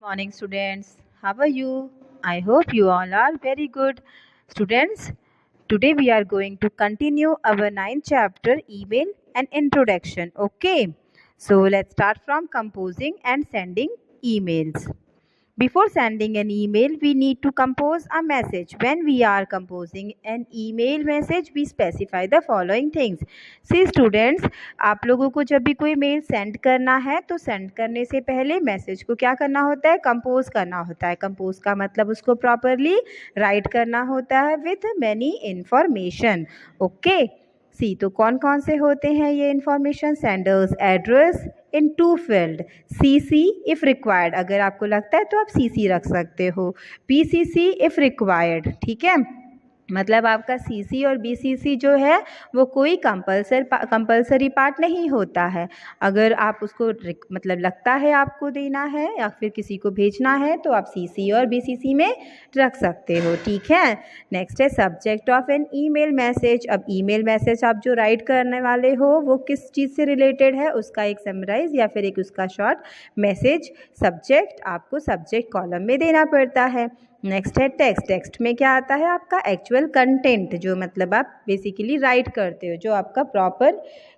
Morning, students. How are you? I hope you all are very good. Students, today we are going to continue our ninth chapter, email and introduction. Okay, so let's start from composing and sending emails. Before sending an email, we need to compose a message. When we are composing an email message, we specify the following things. See students, आप लोगों को जब भी कोई mail send करना है तो send करने से पहले मैसेज को क्या करना होता है, कंपोज करना होता है. कंपोज का मतलब उसको प्रॉपरली राइट करना होता है with many information. Okay, see तो कौन कौन से होते हैं ये information. Senders address in to field, CC if required, अगर आपको लगता है तो आप CC रख सकते हो, BCC इफ़ रिक्वायर्ड. ठीक है, मतलब आपका CC और BCC जो है वो कोई कंपल्सरी पार्ट नहीं होता है. अगर आप उसको मतलब लगता है आपको देना है या फिर किसी को भेजना है तो आप CC और BCC में रख सकते हो. ठीक है, नेक्स्ट है subject of an email message. अब ईमेल मैसेज आप जो राइट करने वाले हो वो किस चीज़ से रिलेटेड है, उसका एक समराइज या फिर एक उसका शॉर्ट मैसेज सब्जेक्ट आपको सब्जेक्ट कॉलम में देना पड़ता है. नेक्स्ट है टेक्स्ट. टेक्स्ट में क्या आता है आपका एक्चुअल कंटेंट, जो मतलब आप बेसिकली राइट करते हो, जो आपका प्रॉपर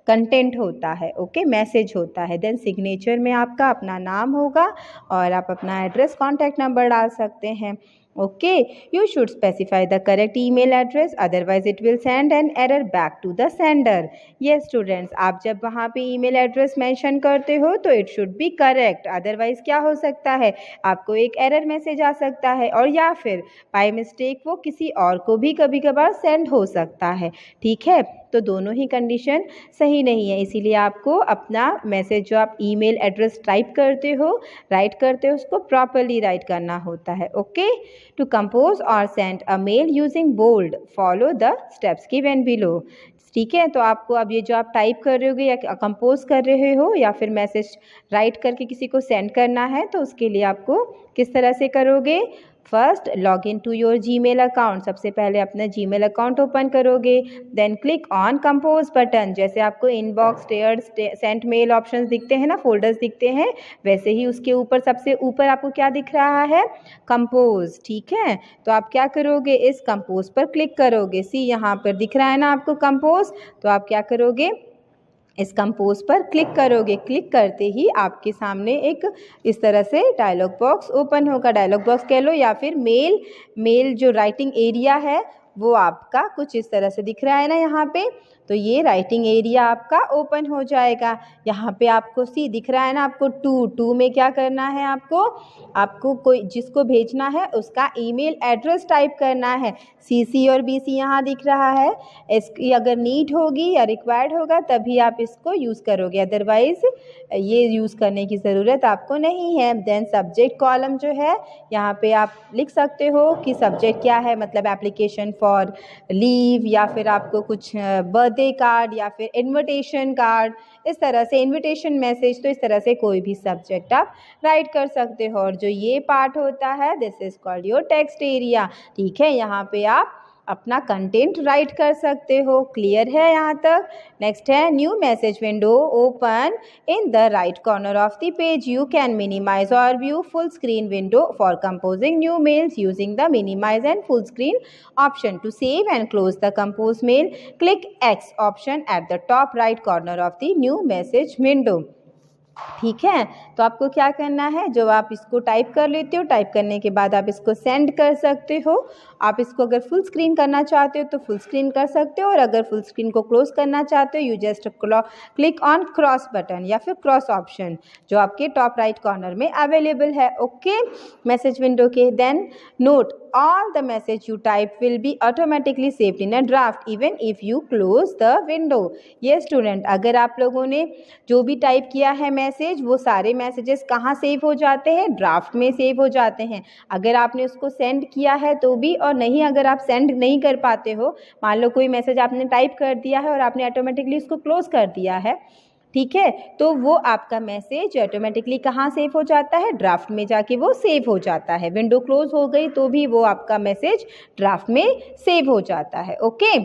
कंटेंट होता है. ओके, मैसेज होता है. देन सिग्नेचर में आपका अपना नाम होगा और आप अपना एड्रेस, कॉन्टैक्ट नंबर डाल सकते हैं. Okay, you should specify the correct email address, otherwise it will send an error back to the sender. Yes students, आप जब वहाँ पे ईमेल एड्रेस मेंशन करते हो तो it should be correct, otherwise क्या हो सकता है, आपको एक एरर मैसेज आ सकता है और या फिर बाय मिस्टेक वो किसी और को भी कभी कभार सेंड हो सकता है. ठीक है, तो दोनों ही कंडीशन सही नहीं है, इसीलिए आपको अपना मैसेज जो आप ईमेल एड्रेस टाइप करते हो, राइट करते हो, उसको प्रॉपरली राइट करना होता है. ओके, टू कंपोज और send a mail using bold, follow the steps given below. ठीक है, तो आपको अब ये जो आप टाइप कर रहे हो या कंपोज कर रहे हो या फिर मैसेज राइट करके किसी को सेंड करना है तो उसके लिए आपको किस तरह से करोगे. First log in to your Gmail account, सबसे पहले अपना जीमेल अकाउंट ओपन करोगे. Then click on compose button, जैसे आपको inbox, starred, sent mail options दिखते हैं ना, फोल्डर्स दिखते हैं, वैसे ही उसके ऊपर सबसे ऊपर आपको क्या दिख रहा है, कंपोज. ठीक है, तो आप क्या करोगे, इस कंपोज पर क्लिक करोगे. सी यहाँ पर दिख रहा है ना आपको कंपोज, तो आप क्या करोगे, इस कंपोज पर क्लिक करोगे. क्लिक करते ही आपके सामने एक इस तरह से डायलॉग बॉक्स ओपन होगा. डायलॉग बॉक्स कह लो या फिर मेल जो राइटिंग एरिया है वो आपका कुछ इस तरह से दिख रहा है ना यहाँ पे, तो ये राइटिंग एरिया आपका ओपन हो जाएगा. यहाँ पे आपको सी दिख रहा है ना आपको टू में क्या करना है, आपको कोई जिसको भेजना है उसका ईमेल एड्रेस टाइप करना है. CC और BC यहाँ दिख रहा है, इसकी अगर नीड होगी या रिक्वायर्ड होगा तभी आप इसको यूज़ करोगे, अदरवाइज ये यूज़ करने की ज़रूरत आपको नहीं है. देन सब्जेक्ट कॉलम जो है यहाँ पे आप लिख सकते हो कि सब्जेक्ट क्या है, मतलब एप्लीकेशन फॉर लीव या फिर आपको कुछ बर्थडे कार्ड या फिर इनविटेशन कार्ड, इस तरह से इनविटेशन मैसेज, तो इस तरह से कोई भी सब्जेक्ट आप राइट कर सकते हो. और जो ये पार्ट होता है this is called your text area. ठीक है, यहाँ पे आप अपना कंटेंट राइट कर सकते हो. क्लियर है यहाँ तक. नेक्स्ट है new message window open in the right corner of the page. You can minimize or view full screen window for composing new mails using the minimize and full screen option. To save and close the compose mail click X option at the top right corner of the new message window. ठीक है, तो आपको क्या करना है, जो आप इसको टाइप कर लेते हो, टाइप करने के बाद आप इसको सेंड कर सकते हो. आप इसको अगर फुल स्क्रीन करना चाहते हो तो फुल स्क्रीन कर सकते हो, और अगर फुल स्क्रीन को क्लोज करना चाहते हो you just click on cross button या फिर क्रॉस ऑप्शन जो आपके टॉप राइट कॉर्नर में अवेलेबल है. ओके, मैसेज विंडो के. Then note all the message you type will be automatically saved in a draft even if you close the window. ये student, अगर आप लोगों ने जो भी टाइप किया है मैसेज वो सारे मैसेजेस कहाँ सेव हो जाते हैं, ड्राफ्ट में सेव हो जाते हैं. अगर आपने उसको सेंड किया है तो भी, और नहीं अगर आप सेंड नहीं कर पाते हो, मान लो कोई मैसेज आपने टाइप कर दिया है और आपने ऑटोमेटिकली उसको क्लोज कर दिया है, ठीक है, तो वो आपका मैसेज ऑटोमेटिकली कहाँ सेव हो जाता है, ड्राफ्ट में जाके वो सेव हो जाता है. विंडो क्लोज हो गई तो भी वो आपका मैसेज ड्राफ्ट में सेव हो जाता है. Okay,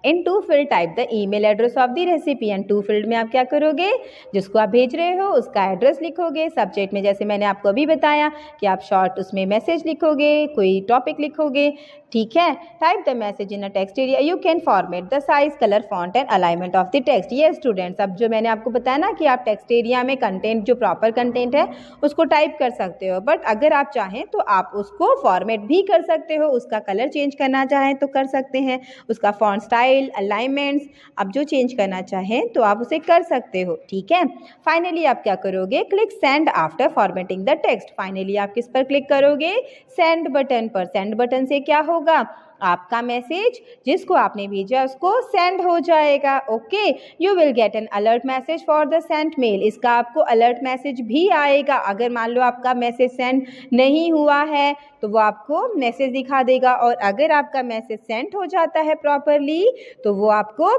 in to field type the email address of the recipient. To field में आप क्या करोगे, जिसको आप भेज रहे हो उसका एड्रेस लिखोगे। सब्जेक्ट में जैसे मैंने आपको अभी बताया कि आप शॉर्ट उसमें मैसेज लिखोगे, कोई टॉपिक लिखोगे, ठीक है। Type the message in a text area, you can format the size, colour, font and alignment of the text. ये स्टूडेंट्स, अब जो मैंने आपको बताया ना कि आप टेक्स्ट एरिया में कंटेंट, जो प्रॉपर कंटेंट है उसको टाइप कर सकते हो, बट अगर आप चाहें तो आप उसको फॉर्मेट भी कर सकते हो, उसका कलर चेंज करना चाहें तो कर सकते हैं, उसका फॉन्ट स्टाइल, अलाइनमेंट्स आप जो चेंज करना चाहें तो आप उसे कर सकते हो, ठीक है। फाइनली आप क्या करोगे, click send after formatting the text. Finally आप किस पर क्लिक करोगे, सेंड बटन पर। सेंड बटन से क्या होगा, आपका मैसेज जिसको आपने भेजा उसको सेंड हो जाएगा। Okay, you will get an alert message for the sent mail. इसका आपको अलर्ट मैसेज भी आएगा। अगर मान लो आपका मैसेज सेंड नहीं हुआ है तो वो आपको मैसेज दिखा देगा, और अगर आपका मैसेज सेंड हो जाता है प्रॉपरली तो वो आपको,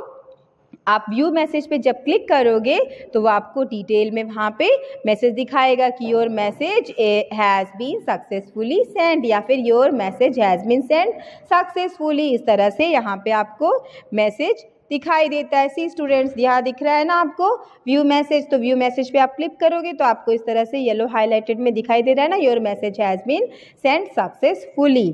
आप व्यू मैसेज पे जब क्लिक करोगे तो वो आपको डिटेल में वहाँ पे मैसेज दिखाएगा कि your message has been successfully send, या फिर your message has been send successfully. इस तरह से यहाँ पे आपको मैसेज दिखाई देता है। सी स्टूडेंट्स, यहाँ दिख रहा है ना आपको व्यू मैसेज, तो व्यू मैसेज पे आप क्लिक करोगे तो आपको इस तरह से येलो हाईलाइटेड में दिखाई दे रहा है ना, your message has been send successfully.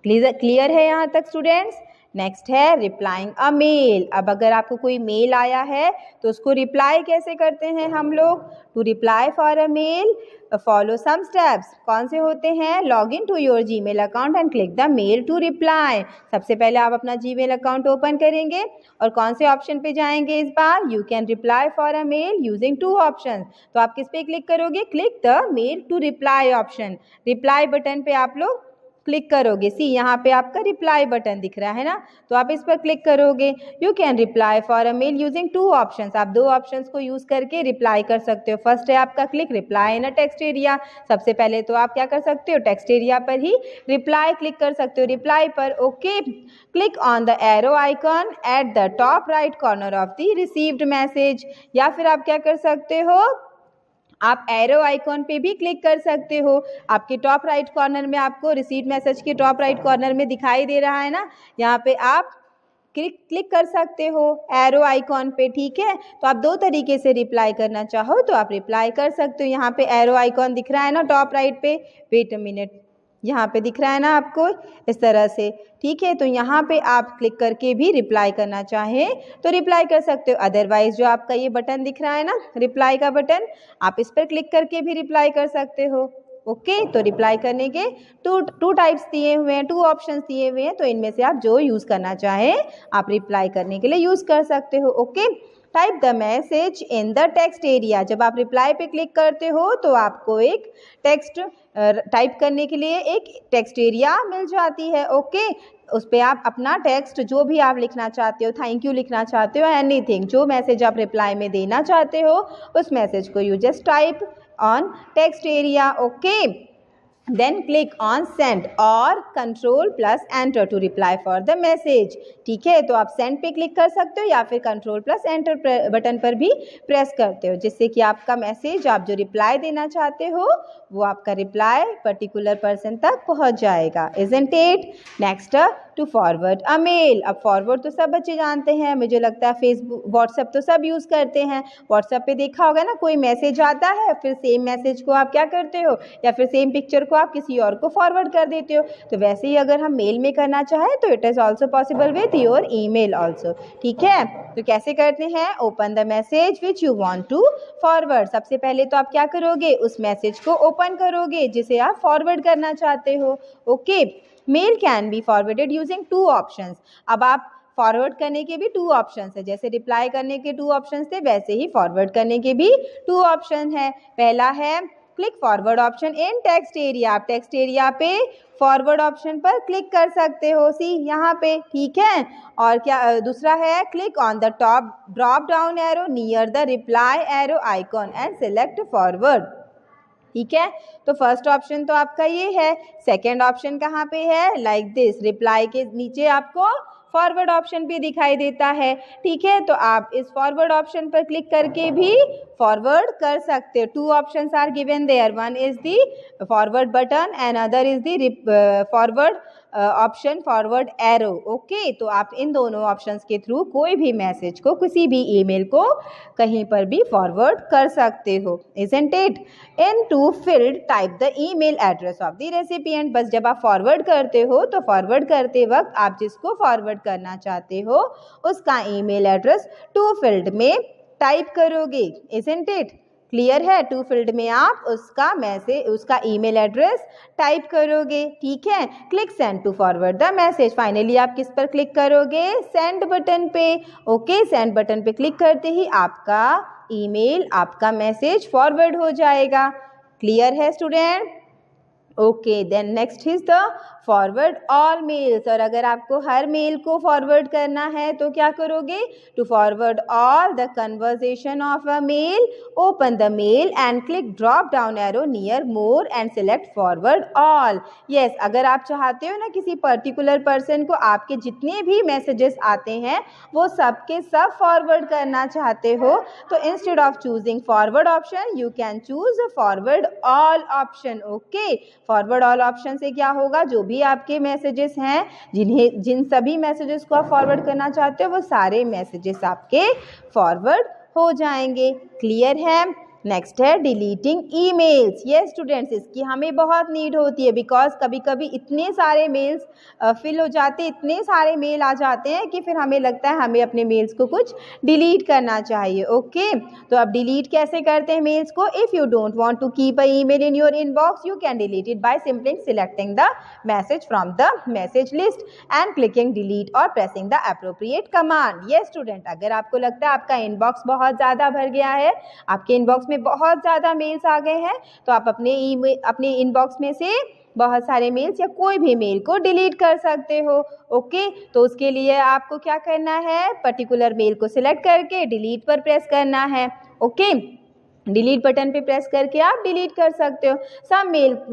Clear है यहाँ तक स्टूडेंट्स। नेक्स्ट है रिप्लाइंग अ मेल। अब अगर आपको कोई मेल आया है तो उसको रिप्लाई कैसे करते हैं हम लोग। To reply for a mail follow some steps. कौन से होते हैं, log in to your Gmail account and click the mail to reply. सबसे पहले आप अपना जीमेल अकाउंट ओपन करेंगे और कौन से ऑप्शन पे जाएंगे इस बार, you can reply for a mail using two option. तो आप किस पे क्लिक करोगे, click the mail to reply option. Reply button पे आप लोग क्लिक करोगे। सी यहाँ पे आपका रिप्लाई बटन दिख रहा है ना, तो आप इस पर क्लिक करोगे। You can reply for a mail using two options. आप दो ऑप्शंस को यूज करके रिप्लाई कर सकते हो। फर्स्ट है आपका click reply in a text area. सबसे पहले तो आप क्या कर सकते हो, टेक्स्ट एरिया पर ही रिप्लाई क्लिक कर सकते हो, रिप्लाई पर। Okay, click on the arrow icon eight the top right corner of the received message. या फिर आप क्या कर सकते हो, आप एरो आइकॉन पे भी क्लिक कर सकते हो। आपके टॉप राइट कॉर्नर में आपको रिसीव मैसेज के टॉप राइट कॉर्नर में दिखाई दे रहा है ना, यहाँ पे आप क्लिक कर सकते हो एरो आइकॉन पे, ठीक है। तो आप दो तरीके से रिप्लाई करना चाहो तो आप रिप्लाई कर सकते हो। यहाँ पे एरो आइकॉन दिख रहा है ना टॉप राइट पे, वेट अ मिनट, यहाँ पे दिख रहा है ना आपको इस तरह से, ठीक है। तो यहाँ पे आप क्लिक करके भी रिप्लाई करना चाहें तो रिप्लाई कर सकते हो। अदरवाइज जो आपका ये बटन दिख रहा है ना रिप्लाई का बटन, आप इस पर क्लिक करके भी रिप्लाई कर सकते हो। ओके, तो रिप्लाई करने के टू टाइप्स दिए हुए हैं, टू ऑप्शंस दिए हुए हैं, तो इनमें से आप जो यूज़ करना चाहें आप रिप्लाई करने के लिए यूज़ कर सकते हो। Okay, type the message in the text area. जब आप रिप्लाई पे क्लिक करते हो तो आपको एक टेक्स्ट टाइप करने के लिए एक टेक्स्ट एरिया मिल जाती है। ओके, उस पर आप अपना टेक्स्ट जो भी आप लिखना चाहते हो, थैंक यू लिखना चाहते हो, एनीथिंग, जो मैसेज आप रिप्लाई में देना चाहते हो उस मैसेज को you just type on text area. Okay, then click on send or control plus enter to reply for the message. ठीक है, तो आप सेंड पे क्लिक कर सकते हो या फिर कंट्रोल प्लस एंटर बटन पर भी प्रेस करते हो, जिससे कि आपका मैसेज, आप जो रिप्लाई देना चाहते हो वो आपका रिप्लाई पर्टिकुलर पर्सन तक पहुंच जाएगा। Isn't it. Next, to forward a mail. अब फॉरवर्ड तो सब बच्चे जानते हैं, मुझे लगता है फेसबुक व्हाट्सएप तो सब यूज़ करते हैं। व्हाट्सएप पे देखा होगा ना, कोई मैसेज आता है फिर सेम मैसेज को आप क्या करते हो, या फिर सेम पिक्चर को आप किसी और को फॉरवर्ड कर देते हो। तो वैसे ही अगर हम मेल में करना चाहें तो it is also possible with your email also. ठीक है, तो कैसे करते हैं, open the message which you want to forward. सबसे पहले तो आप क्या करोगे, उस मैसेज को ओपन करोगे जिसे आप फॉरवर्ड करना चाहते हो। Okay, mail can be forwarded using two options. अब आप फॉरवर्ड करने के भी टू ऑप्शंस है, जैसे रिप्लाई करने के टू ऑप्शंस थे वैसे ही फॉरवर्ड करने के भी टू ऑप्शन है। पहला है click forward option in text area. आप टेक्स्ट एरिया पे फॉरवर्ड ऑप्शन पर क्लिक कर सकते हो, सी यहाँ पे, ठीक है। और क्या दूसरा है, click on the top drop down arrow near the reply arrow icon and select forward. ठीक है, तो फर्स्ट ऑप्शन तो आपका ये है। सेकेंड ऑप्शन कहाँ पे है, लाइक दिस, रिप्लाई के नीचे आपको फॉरवर्ड ऑप्शन भी दिखाई देता है। ठीक है, तो आप इस फॉरवर्ड ऑप्शन पर क्लिक करके भी फॉरवर्ड कर सकते हो। Two options are given there, one is the forward button and other is the forward option forward arrow. Okay, तो आप इन दोनों ऑप्शंस के थ्रू कोई भी मैसेज को, किसी भी ईमेल को कहीं पर भी फॉरवर्ड कर सकते हो। Isn't it? In to field type the email address of the recipient. बस जब आप फॉरवर्ड करते हो तो फॉरवर्ड करते वक्त आप जिसको फॉरवर्ड करना चाहते हो उसका ईमेल एड्रेस टू फील्ड में टाइप करोगे। Isn't it? क्लियर है? टू फील्ड में आप उसका ईमेल एड्रेस टाइप करोगे। ठीक है, click send to forward the message. Finally आप किस पर क्लिक करोगे? सेंड बटन पे। ओके, सेंड बटन पे क्लिक करते ही आपका ईमेल, आपका मैसेज फॉरवर्ड हो जाएगा। क्लियर है student? Okay, then next is the forward all mails. और अगर आपको हर मेल को फॉरवर्ड करना है तो क्या करोगे? To forward all the conversation of a mail, open the mail and click drop down arrow near more and select forward all. Yes, अगर आप चाहते हो ना किसी पर्टिकुलर पर्सन को आपके जितने भी मैसेजेस आते हैं वो सब के सब फॉरवर्ड करना चाहते हो तो instead of choosing forward option you can choose forward all option. Okay, forward all option से क्या होगा? जो भी आपके मैसेजेस हैं, जिन सभी मैसेजेस को आप फॉरवर्ड करना चाहते हो वो सारे मैसेजेस आपके फॉरवर्ड हो जाएंगे। क्लियर है? नेक्स्ट है डिलीटिंग ईमेल्स। ये स्टूडेंट्स, इसकी हमें बहुत नीड होती है बिकॉज कभी कभी इतने सारे मेल्स फिल हो जाते हैं, इतने सारे मेल आ जाते हैं कि फिर हमें लगता है हमें अपने मेल्स को कुछ डिलीट करना चाहिए। ओके, तो अब डिलीट कैसे करते हैं मेल्स को? If you don't want to keep a email in your inbox you can delete it by simply selecting the message from the message list and clicking delete और pressing the appropriate command. ये student, अगर आपको लगता है आपका inbox बहुत ज़्यादा भर गया है, आपके इनबॉक्स में बहुत ज़्यादा मेल्स आ गए हैं, तो आप अपने इनबॉक्स में से बहुत सारे मेल्स या कोई भी मेल को डिलीट कर सकते हो। ओके, तो उसके लिए आपको क्या करना है? पर्टिकुलर मेल को सिलेक्ट करके डिलीट पर प्रेस करना है। ओके, डिलीट बटन पे प्रेस करके आप डिलीट कर सकते हो।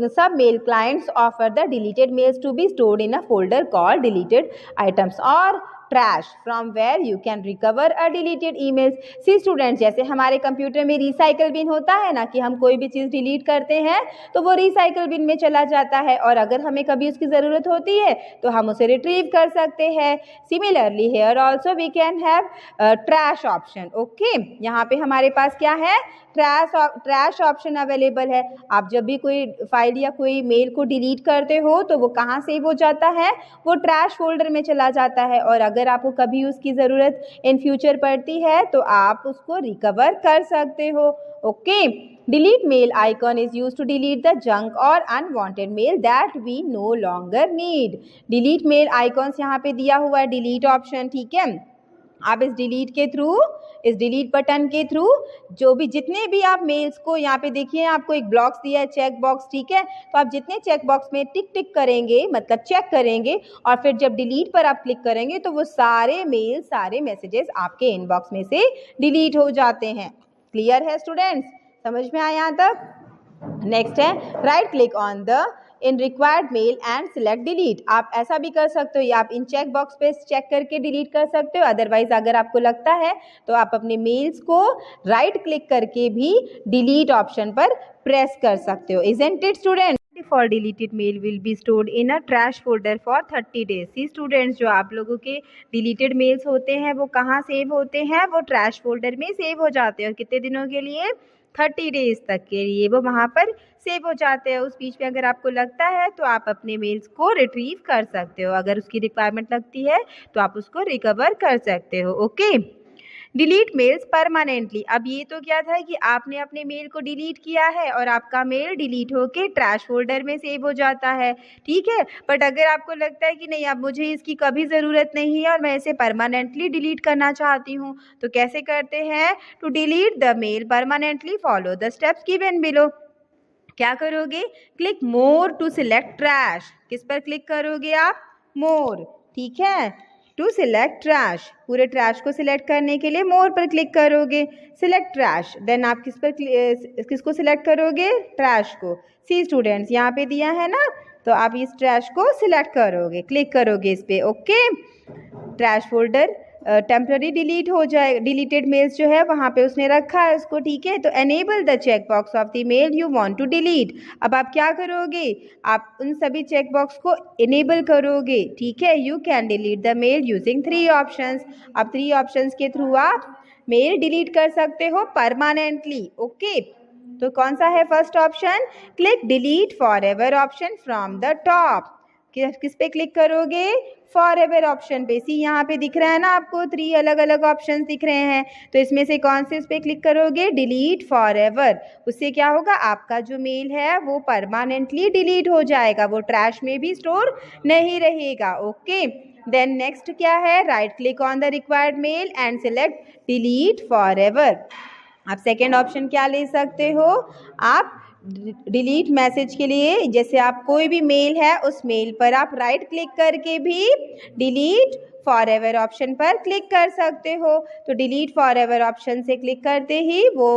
सब mail clients offer the deleted mails to be stored in a folder called deleted items or trash from where you can recover a deleted emails. See students, जैसे हमारे computer में रिसाइकल बिन होता है ना कि हम कोई भी चीज़ डिलीट करते हैं तो वो रिसाइकल बिन में चला जाता है और अगर हमें कभी उसकी ज़रूरत होती है तो हम उसे रिट्रीव कर सकते हैं। Similarly here also we can have trash option. Okay, यहाँ पे हमारे पास क्या है? ट्रैश ऑप्शन अवेलेबल है। आप जब भी कोई फाइल या कोई मेल को डिलीट करते हो तो वो कहाँ सेव हो जाता है? वो ट्रैश फोल्डर में चला जाता है और अगर आपको कभी उसकी ज़रूरत इन फ्यूचर पड़ती है तो आप उसको रिकवर कर सकते हो। Okay, delete mail icon is use to delete the junk or unwanted mail that we no longer need. Delete mail icons यहाँ पे दिया हुआ है, डिलीट ऑप्शन। ठीक है, आप इस डिलीट बटन के थ्रू जो भी जितने भी आप मेल्स को, यहाँ पे देखिए आपको एक बॉक्स दिया है, चेक बॉक्स। ठीक है, तो आप जितने चेक बॉक्स में टिक टिक करेंगे मतलब चेक करेंगे और फिर जब डिलीट पर आप क्लिक करेंगे तो वो सारे मेल, सारे मैसेजेस आपके इनबॉक्स में से डिलीट हो जाते हैं। क्लियर है स्टूडेंट्स? समझ में आया यहाँ तक? नेक्स्ट है right click on the in required male and select delete. आप ऐसा भी कर सकते हो या आप इन चेक बॉक्स पे चेक करके डिलीट कर सकते हो। अदरवाइज अगर आपको लगता है तो आप अपने मेल्स को राइट क्लिक करके भी डिलीट ऑप्शन पर प्रेस कर सकते हो। Isn't it student? For deleted mail will be stored in a trash folder for 30 days। See students, जो आप लोगों के डिलीटेड मेल्स होते हैं वो कहाँ सेव होते हैं? वो ट्रैश फोल्डर में सेव हो जाते हैं और कितने दिनों के लिए? 30 डेज तक के लिए वो वहाँ पर सेव हो जाते हैं। उस बीच में अगर आपको लगता है तो आप अपने मेल्स को रिट्रीव कर सकते हो, अगर उसकी रिक्वायरमेंट लगती है तो आप उसको रिकवर कर सकते हो। Okay, delete mails permanently. अब ये तो क्या था कि आपने अपने मेल को डिलीट किया है और आपका मेल डिलीट होके ट्रैश फोल्डर में सेव हो जाता है। ठीक है, बट अगर आपको लगता है कि नहीं अब मुझे इसकी कभी ज़रूरत नहीं है और मैं इसे परमानेंटली डिलीट करना चाहती हूँ तो कैसे करते हैं? To delete the mail permanently follow the steps given below. क्या करोगे? Click more to select trash. किस पर क्लिक करोगे आप? मोर। ठीक है, टू सिलेक्ट ट्रैश, पूरे ट्रैश को सिलेक्ट करने के लिए मोर पर क्लिक करोगे। सिलेक्ट ट्रैश, देन आप किसको सिलेक्ट करोगे? ट्रैश को। सी स्टूडेंट्स, यहाँ पे दिया है ना, तो आप इस ट्रैश को सिलेक्ट करोगे, क्लिक करोगे इस पर। Okay, trash folder temporary delete हो जाए, डिलीटेड मेल्स जो है वहाँ पे उसने रखा है उसको, ठीक है। तो enable the check box of the mail you want to delete. अब आप क्या करोगे, आप उन सभी चेक बॉक्स को इनेबल करोगे, ठीक है। You can delete the mail using 3 options. अब 3 ऑप्शंस के थ्रू आप मेल डिलीट कर सकते हो परमानेंटली, ओके। तो कौन सा है first option, click delete forever option from the top. किस पे क्लिक करोगे, फॉर एवर ऑप्शन पे। सी यहाँ पे दिख रहा है ना आपको, 3 अलग अलग ऑप्शन दिख रहे हैं, तो इसमें से कौन से उस पे क्लिक करोगे, डिलीट फॉर एवर। उससे क्या होगा, आपका जो मेल है वो परमानेंटली डिलीट हो जाएगा, वो ट्रैश में भी स्टोर नहीं रहेगा, ओके। देन नेक्स्ट क्या है, right click on the required male and select delete for ever. आप सेकेंड ऑप्शन क्या ले सकते हो, आप डिलीट मैसेज के लिए, जैसे आप कोई भी मेल है उस मेल पर आप राइट क्लिक करके भी डिलीट फॉर एवर ऑप्शन पर क्लिक कर सकते हो। तो डिलीट फॉर एवर ऑप्शन से क्लिक करते ही वो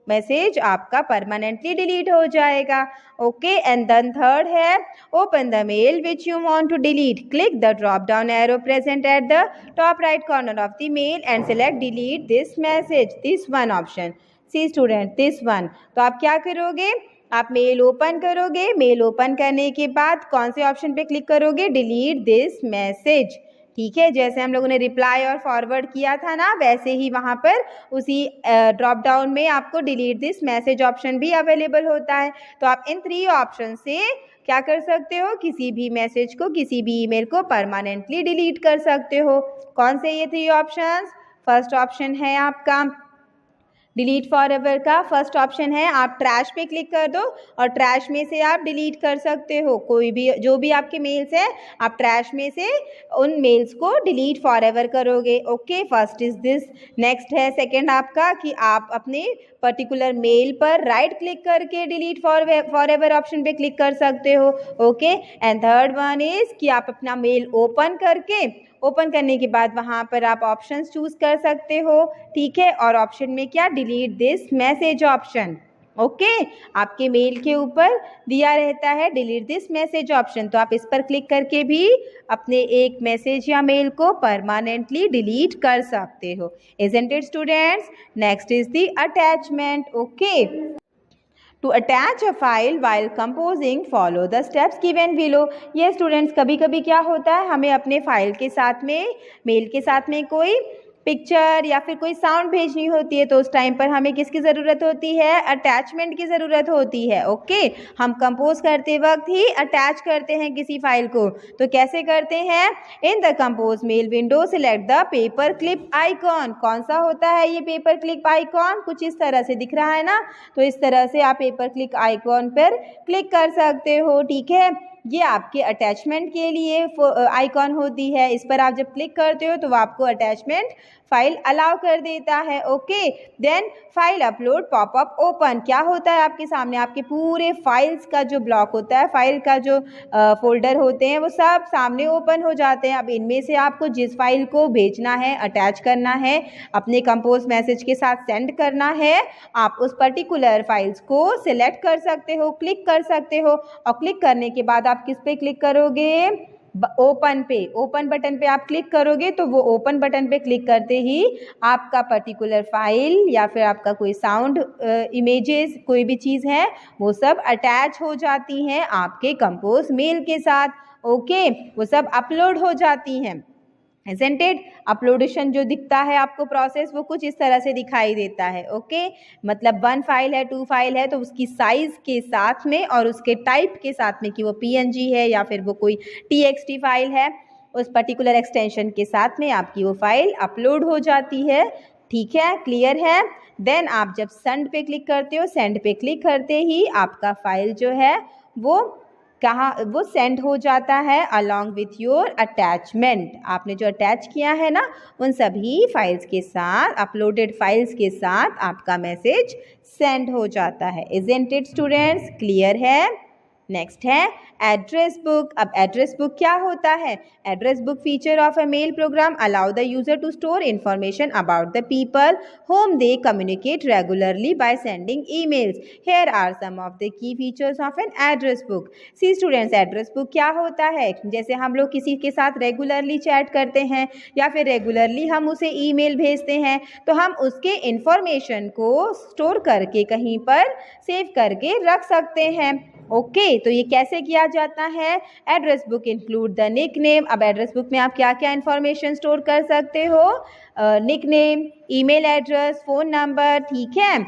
मैसेज आपका परमानेंटली डिलीट हो जाएगा, ओके। एंड देन थर्ड है, open the mail which you want to delete, click the drop down arrow present at the top right corner of the mail and select delete this message, this one option. See student, this one. तो आप क्या करोगे, आप mail open करोगे, mail open करने के बाद कौन से ऑप्शन पे क्लिक करोगे, डिलीट दिस मैसेज, ठीक है। जैसे हम लोगों ने रिप्लाई और फॉरवर्ड किया था ना, वैसे ही वहाँ पर उसी ड्रॉप डाउन में आपको डिलीट दिस मैसेज ऑप्शन भी अवेलेबल होता है। तो आप इन 3 ऑप्शन से क्या कर सकते हो, किसी भी मैसेज को, किसी भी ईमेल को परमानेंटली डिलीट कर सकते हो। कौन से ये 3 ऑप्शंस, फर्स्ट ऑप्शन है आपका डिलीट फॉर एवर का, फर्स्ट ऑप्शन है आप ट्रैश पे क्लिक कर दो और ट्रैश में से आप डिलीट कर सकते हो कोई भी, जो भी आपके मेल्स हैं आप ट्रैश में से उन मेल्स को डिलीट फॉर एवर करोगे, okay. First is this. Next है सेकंड आपका कि आप अपने पर्टिकुलर मेल पर राइट क्लिक करके डिलीट फॉर एवर ऑप्शन पे क्लिक कर सकते हो, okay. And third one is कि आप अपना मेल ओपन करने के बाद वहाँ पर आप ऑप्शंस चूज कर सकते हो, ठीक है। और ऑप्शन में क्या, delete this message option, okay. आपके मेल के ऊपर दिया रहता है डिलीट दिस मैसेज ऑप्शन, तो आप इस पर क्लिक करके भी अपने एक मैसेज या मेल को परमानेंटली डिलीट कर सकते हो। Isn't it students? Next is the attachment, okay. To attach a file while composing, follow the steps given below. ये स्टूडेंट्स कभी कभी क्या होता है, हमें अपने फाइल के साथ में, मेल के साथ में कोई पिक्चर या फिर कोई साउंड भेजनी होती है, तो उस टाइम पर हमें किसकी ज़रूरत होती है, अटैचमेंट की ज़रूरत होती है, ओके। हम कंपोज करते वक्त ही अटैच करते हैं किसी फाइल को, तो कैसे करते हैं, in the compose mail window select the paper clip icon. कौन सा होता है ये पेपर क्लिप आइकॉन, कुछ इस तरह से दिख रहा है ना, तो इस तरह से आप पेपर क्लिक आइकॉन पर क्लिक कर सकते हो, ठीक है। ये आपके अटैचमेंट के लिए आइकॉन होती है, इस पर आप जब क्लिक करते हो तो वो आपको अटैचमेंट फाइल अलाउ कर देता है, okay. Then file upload popup open, क्या होता है आपके सामने, आपके पूरे फाइल्स का जो ब्लॉक होता है, फाइल का जो फोल्डर होते हैं वो सब सामने ओपन हो जाते हैं। अब इनमें से आपको जिस फाइल को भेजना है, अटैच करना है, अपने कंपोज मैसेज के साथ सेंड करना है, आप उस पर्टिकुलर फाइल्स को सिलेक्ट कर सकते हो, क्लिक कर सकते हो, और क्लिक करने के बाद आप किस पे क्लिक करोगे, ओपन पे, ओपन बटन पे आप क्लिक करोगे, तो वो ओपन बटन पे क्लिक करते ही आपका पर्टिकुलर फाइल या फिर आपका कोई साउंड, इमेजेस, कोई भी चीज़ है वो सब अटैच हो जाती हैं आपके कंपोज मेल के साथ, ओके। वो सब अपलोड हो जाती हैं। Isn't it? अपलोडेशन जो दिखता है आपको प्रोसेस, वो कुछ इस तरह से दिखाई देता है, ओके। मतलब 1 फाइल है, 2 फाइल है, तो उसकी साइज के साथ में और उसके टाइप के साथ में कि वो PNG है या फिर वो कोई TXT फाइल है, उस पर्टिकुलर एक्सटेंशन के साथ में आपकी वो फाइल अपलोड हो जाती है, ठीक है, क्लियर है। देन आप जब सेंड पे क्लिक करते हो, सेंड पे क्लिक करते ही आपका फाइल जो है वो कहाँ, वो सेंड हो जाता है अलॉन्ग विथ योर अटैचमेंट। आपने जो अटैच किया है ना, उन सभी फाइल्स के साथ, अपलोडेड फाइल्स के साथ आपका मैसेज सेंड हो जाता है। Isn't it students? क्लियर है? नेक्स्ट है एड्रेस बुक। अब एड्रेस बुक क्या होता है? Address book feature of a mail program allow the user to store information about the people whom they communicate regularly by sending emails. Here are some of the key features of an address book. See students, address book क्या होता है? जैसे हम लोग किसी के साथ regularly chat करते हैं या फिर रेगुलरली हम उसे ईमेल भेजते हैं, तो हम उसके इंफॉर्मेशन को स्टोर करके कहीं पर सेव करके रख सकते हैं। ओके तो ये कैसे किया जाता है? Address book include the nickname. अब एड्रेस बुक में आप क्या क्या इन्फॉर्मेशन स्टोर कर सकते हो? Nickname, email address, phone number, ठीक है,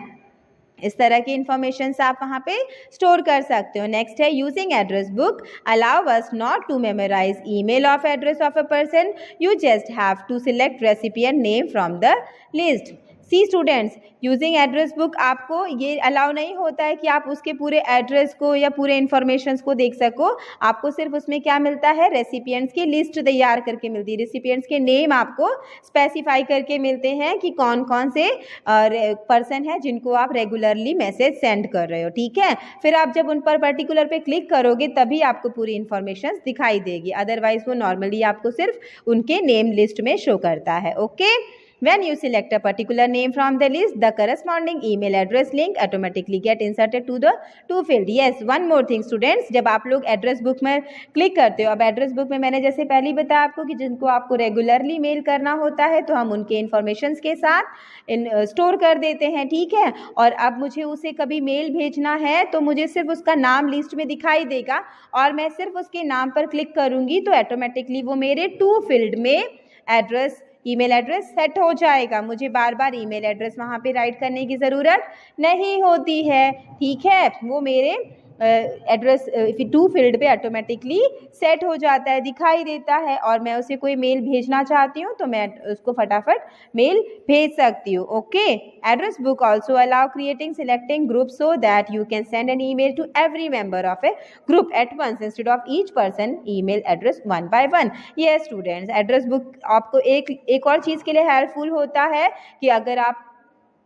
इस तरह की इंफॉर्मेशन आप वहाँ पे स्टोर कर सकते हो। नेक्स्ट है using address book allow us not to memorize email of address of a person, you just have to select recipient name from the list. See students, using address book आपको ये allow नहीं होता है कि आप उसके पूरे एड्रेस को या पूरे इन्फॉर्मेशंस को देख सको। आपको सिर्फ उसमें क्या मिलता है? रेसिपिएंट्स की लिस्ट तैयार करके मिलती है। रेसिपिएंट्स के नेम आपको स्पेसिफाई करके मिलते हैं कि कौन कौन से पर्सन है जिनको आप रेगुलरली मैसेज सेंड कर रहे हो, ठीक है। फिर आप जब उन पर पर्टिकुलर पे क्लिक करोगे तभी आपको पूरी इन्फॉर्मेशन दिखाई देगी, अदरवाइज वो नॉर्मली आपको सिर्फ उनके नेम लिस्ट में शो करता है। Okay, when you select a particular name from the list, the corresponding email address link automatically get inserted to the to field. Yes, one more thing students, जब आप लोग address book में click करते हो, अब address book में मैंने जैसे पहले ही बताया आपको कि जिनको आपको रेगुलरली मेल करना होता है तो हम उनके इन्फॉर्मेशंस के साथ स्टोर कर देते हैं, ठीक है। और अब मुझे उसे कभी मेल भेजना है तो मुझे सिर्फ उसका नाम लिस्ट में दिखाई देगा और मैं सिर्फ उसके नाम पर क्लिक करूँगी तो ऑटोमेटिकली वो मेरे टू फील्ड में एड्रेस ईमेल एड्रेस सेट हो जाएगा। मुझे बार बार ईमेल एड्रेस वहाँ पे राइट करने की ज़रूरत नहीं होती है, ठीक है। वो मेरे एड्रेस टू फील्ड पे ऑटोमेटिकली सेट हो जाता है, दिखाई देता है, और मैं उसे कोई मेल भेजना चाहती हूँ तो मैं उसको फटाफट मेल भेज सकती हूँ। Okay, address book also allow creating selecting group so that you can send an email to every member of a group at once instead of each person email address one by one. ये students, address book आपको एक और चीज़ के लिए helpful होता है कि अगर आप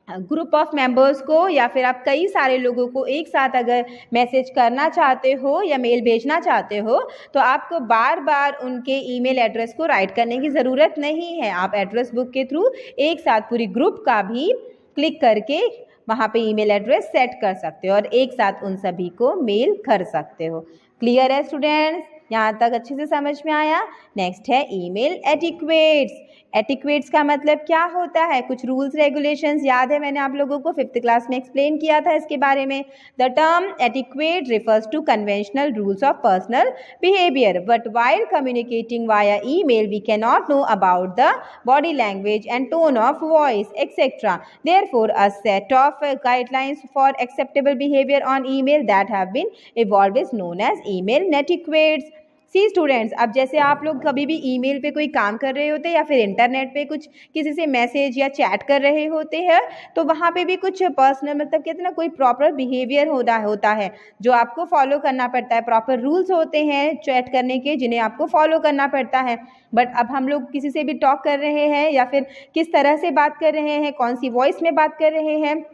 ग्रुप ऑफ मेंबर्स को या फिर आप कई सारे लोगों को एक साथ अगर मैसेज करना चाहते हो या मेल भेजना चाहते हो तो आपको बार बार उनके ईमेल एड्रेस को राइट करने की ज़रूरत नहीं है। आप एड्रेस बुक के थ्रू एक साथ पूरी ग्रुप का भी क्लिक करके वहाँ पे ईमेल एड्रेस सेट कर सकते हो और एक साथ उन सभी को मेल कर सकते हो। क्लियर है स्टूडेंट्स? यहाँ तक अच्छे से समझ में आया? नेक्स्ट है ईमेल एटिक्वेट्स। एटिक्वेट्स का मतलब क्या होता है? कुछ रूल्स रेगुलेशंस याद है, मैंने आप लोगों को 5th क्लास में एक्सप्लेन किया था इसके बारे में। The term etiquette refers to conventional rules of personal behaviour, but while communicating via email we can not know about the body language and tone of voice etcetera. Therefore a set of guidelines for acceptable behaviour on email that have been evolved is known as email etiquettes. See students, अब जैसे आप लोग कभी भी email पे कोई काम कर रहे होते हैं या फिर इंटरनेट पे कुछ किसी से मैसेज या चैट कर रहे होते हैं तो वहाँ पे भी कुछ पर्सनल मतलब कहते हैं ना कोई प्रॉपर बिहेवियर होता है जो आपको फॉलो करना पड़ता है। प्रॉपर रूल्स होते हैं चैट करने के जिन्हें आपको फॉलो करना पड़ता है। बट अब हम लोग किसी से भी टॉक कर रहे हैं या फिर किस तरह से बात कर रहे हैं, कौन सी वॉइस में बात कर रहे हैं,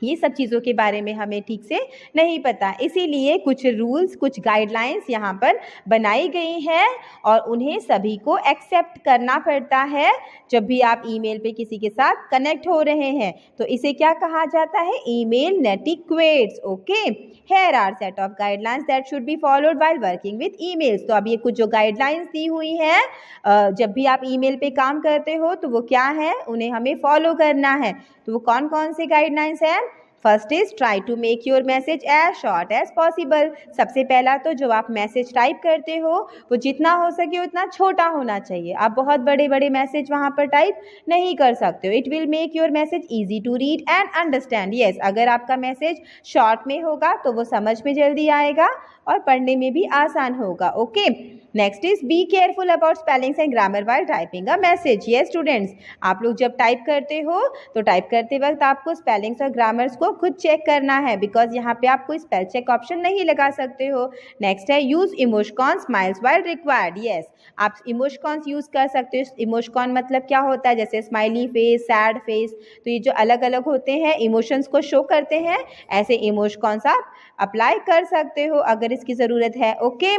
ये सब चीज़ों के बारे में हमें ठीक से नहीं पता। इसीलिए कुछ रूल्स, कुछ गाइडलाइंस यहाँ पर बनाई गई हैं और उन्हें सभी को एक्सेप्ट करना पड़ता है जब भी आप ईमेल पे किसी के साथ कनेक्ट हो रहे हैं। तो इसे क्या कहा जाता है? Email etiquettes. Okay, here are set of guidelines that should be followed while working with emails. तो अब ये कुछ जो गाइडलाइंस दी हुई हैं जब भी आप ईमेल पे काम करते हो तो वो क्या है, उन्हें हमें फॉलो करना है। तो वो कौन कौन से गाइडलाइंस हैं? First is try to make your message as short as possible. सबसे पहला तो जो आप मैसेज टाइप करते हो वो जितना हो सके उतना छोटा होना चाहिए। आप बहुत बड़े बड़े मैसेज वहाँ पर टाइप नहीं कर सकते हो। It will make your message easy to read and understand. Yes, अगर आपका मैसेज शॉर्ट में होगा तो वो समझ में जल्दी आएगा और पढ़ने में भी आसान होगा। Okay, next is be careful about spellings and grammar while typing a message. ये स्टूडेंट्स, आप लोग जब टाइप करते हो तो टाइप करते वक्त आपको स्पेलिंग्स और ग्रामर्स को खुद चेक करना है, बिकॉज यहाँ पे आप कोई स्पेल चेक ऑप्शन नहीं लगा सकते हो। नेक्स्ट है use emoticon smiles while required. Yes, आप इमोशकॉन्स यूज कर सकते हो। इमोशकॉन मतलब क्या होता है, जैसे स्माइली फेस, सैड फेस, तो ये जो अलग अलग होते हैं इमोशंस को शो करते हैं, ऐसे इमोशकॉन्स आप अप्लाई कर सकते हो अगर इसकी ज़रूरत है। Okay,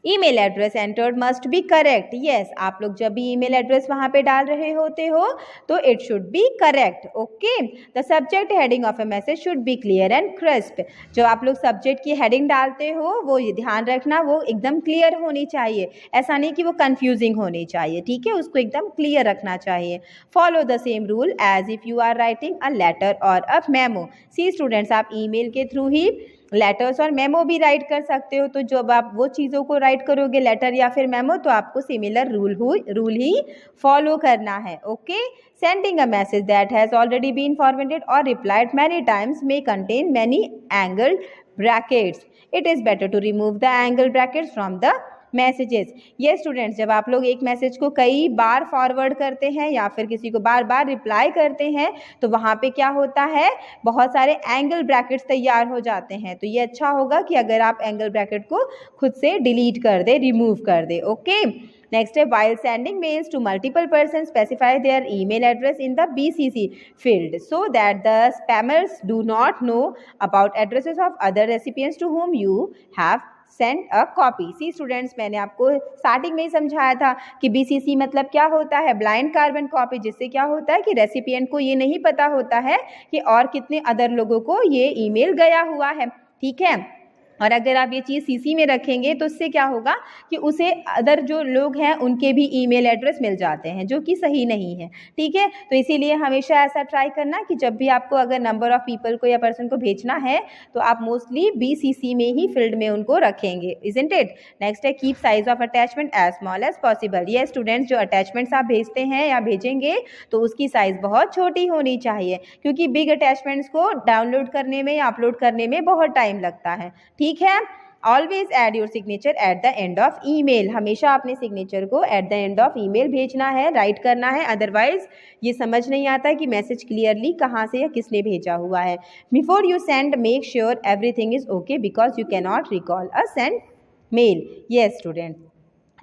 email address entered must be correct. Yes, आप लोग जब भी ईमेल एड्रेस वहाँ पे डाल रहे होते हो तो it should be correct. Okay, the subject heading of A message should be clear and crisp. जब आप लोग सब्जेक्ट की हेडिंग डालते हो वो ये ध्यान रखना वो एकदम क्लियर होनी चाहिए, ऐसा नहीं कि वो कंफ्यूजिंग होनी चाहिए, ठीक है, उसको एकदम क्लियर रखना चाहिए। Follow the same rule as if you are writing a letter और अ मेमो। सी स्टूडेंट्स, आप ईमेल के थ्रू ही लेटर्स और मेमो भी राइट कर सकते हो, तो जब आप वो चीज़ों को राइट करोगे लेटर या फिर मेमो, तो आपको सिमिलर रूल ही फॉलो करना है। Okay, sending a message that has already been forwarded or replied many times may contain many angle brackets. It is better to remove the angle brackets from the messages. ये students, जब आप लोग एक message को कई बार forward करते हैं या फिर किसी को बार बार रिप्लाई करते हैं तो वहाँ पे क्या होता है, बहुत सारे एंगल ब्रैकेट्स तैयार हो जाते हैं। तो ये अच्छा होगा कि अगर आप एंगल ब्रैकेट को खुद से डिलीट कर दे, रिमूव कर दे। ओके, नेक्स्ट है while sending mails to multiple persons specify their email address in the BCC field so that the spammers do not know about addresses of other recipients to whom you have send a copy. See students, मैंने आपको starting में ही समझाया था कि BCC मतलब क्या होता है, ब्लाइंड कार्बन कॉपी, जिससे क्या होता है कि रेसिपिएंट को ये नहीं पता होता है कि और कितने अदर लोगों को ये ईमेल गया हुआ है, ठीक है। और अगर आप ये चीज़ CC में रखेंगे तो उससे क्या होगा कि उसे अदर जो लोग हैं उनके भी ईमेल एड्रेस मिल जाते हैं, जो कि सही नहीं है, ठीक है। तो इसीलिए हमेशा ऐसा ट्राई करना कि जब भी आपको अगर नंबर ऑफ़ पीपल को या पर्सन को भेजना है तो आप मोस्टली BCC में ही फील्ड में उनको रखेंगे, इजंट इट। नेक्स्ट है keep size of attachment as small as possible. ये स्टूडेंट्स, जो अटैचमेंट्स आप भेजते हैं या भेजेंगे तो उसकी साइज़ बहुत छोटी होनी चाहिए, क्योंकि बिग अटैचमेंट्स को डाउनलोड करने में या अपलोड करने में बहुत टाइम लगता है, ठीक है। Always add your signature at the end of email. हमेशा अपने सिग्नेचर को at the end of email भेजना है, राइट करना है, अदरवाइज ये समझ नहीं आता कि मैसेज क्लियरली कहाँ से या किसने भेजा हुआ है। Before you send make sure everything is okay because you can not recall a send mail. Yes student,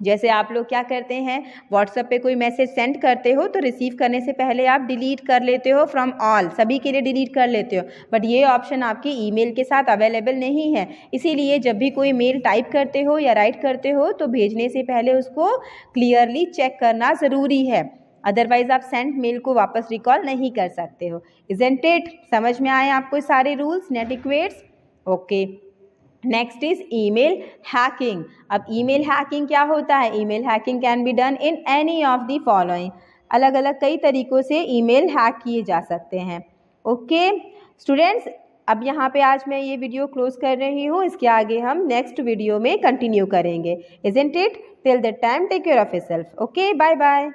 जैसे आप लोग क्या करते हैं, व्हाट्सएप पे कोई मैसेज सेंड करते हो तो रिसीव करने से पहले आप डिलीट कर लेते हो फ्रॉम ऑल, सभी के लिए डिलीट कर लेते हो, बट ये ऑप्शन आपके ईमेल के साथ अवेलेबल नहीं है। इसीलिए जब भी कोई मेल टाइप करते हो या राइट करते हो तो भेजने से पहले उसको क्लियरली चेक करना ज़रूरी है, अदरवाइज आप सेंड मेल को वापस रिकॉल नहीं कर सकते हो, इजंट इट। समझ में आए आपको सारे rules, net equates? Okay, next is email hacking. अब ईमेल हैकिंग क्या होता है? Email hacking can be done in any of the following. अलग अलग कई तरीक़ों से ईमेल हैक किए जा सकते हैं। ओके स्टूडेंट्स, अब यहाँ पे आज मैं ये वीडियो क्लोज कर रही हूँ, इसके आगे हम नेक्स्ट वीडियो में कंटिन्यू करेंगे, isn't it? Till that time take care of yourself. Okay, bye bye.